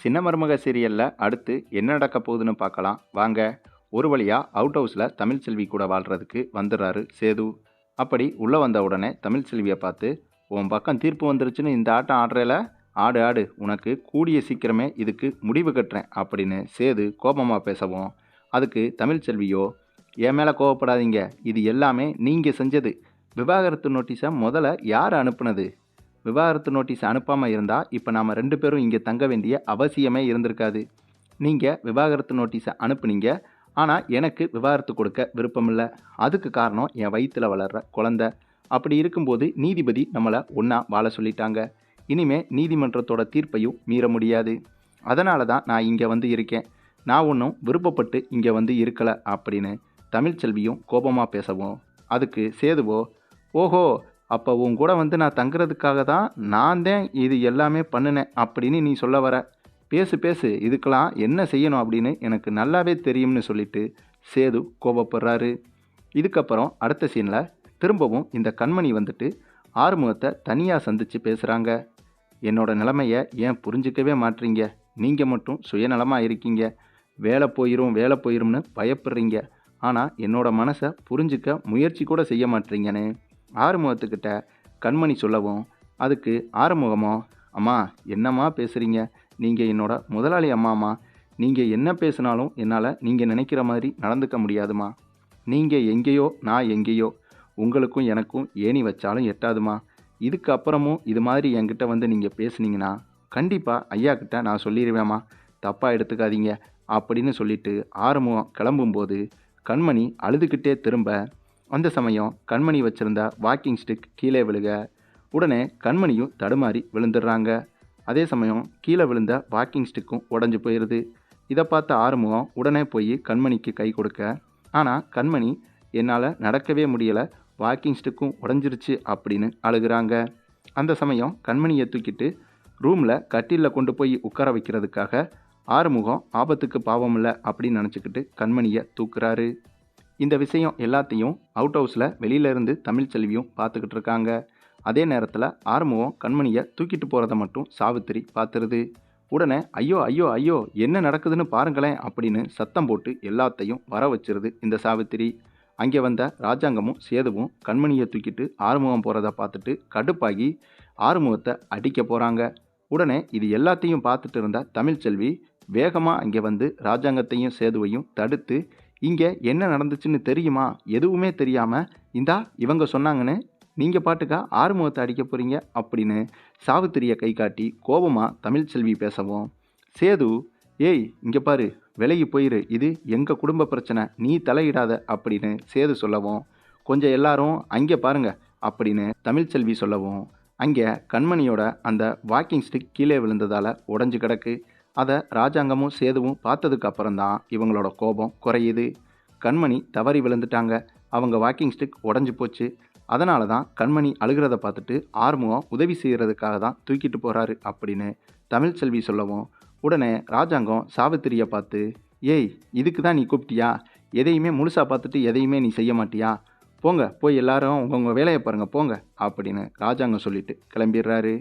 சின்ன மருமக சீரியல்ல அடுத்து என்ன நடக்க போகுதுன்னு பார்க்கலாம் வாங்க. ஒரு வழியா அவுட் ஹவுஸில் தமிழ்ச்செல்வி கூட வாழ்கிறதுக்கு வந்துடுறாரு சேது. அப்படி உள்ளே வந்த உடனே தமிழ்ச்செல்வியை பார்த்து, உன் பக்கம் தீர்ப்பு வந்துருச்சுன்னு இந்த ஆட்டம் ஆடுறேல, ஆடு ஆடு, உனக்கு கூடிய சீக்கிரமே இதுக்கு முடிவு கட்டுறேன் அப்படின்னு சேது கோபமாக பேசவும், அதுக்கு தமிழ்ச்செல்வியோ, என் மேலே கோவப்படாதீங்க, இது எல்லாமே நீங்கள் செஞ்சது. விவாகரத்து நோட்டீஸை முதல்ல யார் அனுப்புனது? விவாகரத்து நோட்டீஸ் அனுப்பாமல் இருந்தால் இப்போ நாம் 2 பேரும் இங்கே தங்க வேண்டிய அவசியமே இருந்திருக்காது. நீங்கள் விவாகரத்து நோட்டீஸை அனுப்புனீங்க, ஆனால் எனக்கு விவாகரத்து கொடுக்க விருப்பமில்லை. அதுக்கு காரணம் என் வயிற்றில் வளர்கிற குழந்த. அப்படி இருக்கும்போது நீதிபதி நம்மளை ஒன்றா வாழ சொல்லிட்டாங்க. இனிமே நீதிமன்றத்தோட தீர்ப்பையும் மீற முடியாது. அதனால தான் நான் இங்கே வந்து இருக்கேன். நான் ஒன்றும் விருப்பப்பட்டு இங்கே வந்து இருக்கலை அப்படின்னு தமிழ்ச்செல்வியும் கோபமாக பேசவும், அதுக்கு சேதுவோ, ஓஹோ, அப்போ உன் கூட வந்து நான் தங்குறதுக்காக தான் நான் தான் இது எல்லாமே பண்ணினேன் அப்படின்னு நீ சொல்ல வர. பேசு பேசு, இதுக்கெல்லாம் என்ன செய்யணும் அப்படின்னு எனக்கு நல்லாவே தெரியும்னு சொல்லிட்டு சேது கோபப்படுறாரு. இதுக்கப்புறம் அடுத்த சீனில் திரும்பவும் இந்த கண்மணி வந்துட்டு ஆறுமுகத்தை தனியாக சந்தித்து பேசுகிறாங்க. என்னோட நிலைமையை ஏன் புரிஞ்சிக்கவே மாட்டீங்க? நீங்கள் மட்டும் சுயநலமாக இருக்கீங்க. வேலை போயிரும்னு பயப்படுறீங்க. ஆனால் என்னோட மனசை புரிஞ்சிக்க முயற்சி கூட செய்ய மாட்டீங்கன்னு ஆறுமுகத்துக்கிட்ட கண்மணி சொல்லவும், அதுக்கு ஆறுமுகமோ, அம்மா என்னம்மா பேசுகிறீங்க? நீங்கள் என்னோட முதலாளி அம்மாம்மா. நீங்கள் என்ன பேசினாலும் என்னால் நீங்கள் நினைக்கிற மாதிரி நடந்துக்க முடியாதுமா. நீங்கள் எங்கேயோ நான் எங்கேயோ, உங்களுக்கும் எனக்கும் ஏணி வச்சாலும் எட்டாதுமா. இதுக்கு அப்புறமும் இது மாதிரி என்கிட்ட வந்து நீங்கள் பேசுனீங்கன்னா கண்டிப்பாக ஐயா கிட்ட நான் சொல்லிடுவேம்மா, தப்பாக எடுத்துக்காதீங்க அப்படின்னு சொல்லிட்டு ஆறுமுகம் கிளம்பும்போது கண்மணி அழுதுகிட்டே திரும்ப, அந்த சமயம் கண்மணி வச்சுருந்த வாக்கிங் ஸ்டிக் கீழே விழுக, உடனே கண்மணியும் தடுமாறி விழுந்துடுறாங்க. அதே சமயம் கீழே விழுந்த வாக்கிங் ஸ்டிக்கும் உடஞ்சி போயிடுது. இதை பார்த்த ஆறுமுகம் உடனே போய் கண்மணிக்கு கை கொடுக்க, ஆனால் கண்மணி என்னால் நடக்கவே முடியலை, வாக்கிங் ஸ்டிக்கும் உடஞ்சிருச்சு அப்படின்னு அழுகிறாங்க. அந்த சமயம் கண்மணியை தூக்கிட்டு ரூமில் கட்டிலில் கொண்டு போய் உட்கார வைக்கிறதுக்காக ஆறுமுகம் ஆபத்துக்கு பாவம் இல்லை அப்படின்னு நினச்சிக்கிட்டு கண்மணியை தூக்குறாரு. இந்த விஷயம் எல்லாத்தையும் அவுட் ஹவுஸில் வெளியிலேருந்து தமிழ்ச்செல்வியும் பார்த்துக்கிட்டு இருக்காங்க. அதே நேரத்தில் ஆறுமுகம் கண்மணியை தூக்கிட்டு போகிறத மட்டும் சாவித்திரி பார்த்துருது. உடனே ஐயோ ஐயோ ஐயோ, என்ன நடக்குதுன்னு பாருங்களேன் அப்படின்னு சத்தம் போட்டு எல்லாத்தையும் வர வச்சிருது இந்த சாவித்திரி. அங்கே வந்த ராஜாங்கமும் சேதுவும் கண்மணியை தூக்கிட்டு ஆறுமுகம் போகிறத பார்த்துட்டு கடுப்பாகி ஆறுமுகத்தை அடிக்க போகிறாங்க. உடனே இது எல்லாத்தையும் பார்த்துட்டு இருந்த தமிழ்ச்செல்வி வேகமாக அங்கே வந்து ராஜாங்கத்தையும் சேதுவையும் தடுத்து, இங்கே என்ன நடந்துச்சுன்னு தெரியுமா? எதுவுமே தெரியாமல் இந்தா இவங்க சொன்னாங்கன்னு நீங்கள் பாட்டுக்கா ஆறுமுகத்தை அடிக்க போகிறீங்க அப்படின்னு சாவித்திரியை கை காட்டி கோபமாக தமிழ்ச்செல்வி பேசவும், சேது, ஏய் இங்கே பாரு, விலகி போயிரு, இது எங்கள் குடும்ப பிரச்சனை, நீ தலையிடாத அப்படின்னு சேது சொல்லவும், கொஞ்சம் எல்லாரும் அங்கே பாருங்க அப்படின்னு தமிழ்ச்செல்வி சொல்லவும், அங்கே கண்மணியோட அந்த வாக்கிங் ஸ்டிக் கீழே விழுந்ததால் உடஞ்சி கிடக்கு. அதை ராஜாங்கமும் சேதுவும் பார்த்ததுக்கு அப்புறம்தான் இவங்களோட கோபம் குறையுது. கண்மணி தவறி விழுந்துட்டாங்க, அவங்க வாக்கிங் ஸ்டிக் உடஞ்சி போச்சு. அதனால தான் கண்மணி அழுகிறத பார்த்துட்டு ஆறுமுகம் உதவி செய்கிறதுக்காக தான் தூக்கிட்டு போகிறாரு அப்படின்னு தமிழ்ச்செல்வி சொல்லவும், உடனே ராஜாங்கம் சாவித்திரியை பார்த்து, ஏய் இதுக்கு தான் நீ கூப்பிட்டியா? எதையுமே முழுசாக பார்த்துட்டு எதையுமே நீ செய்ய மாட்டியா? போங்க, போய் எல்லாரும் உங்கள் வேலையை பாருங்கள் போங்க அப்படின்னு ராஜாங்கம் சொல்லிட்டு கிளம்பிடுறாரு.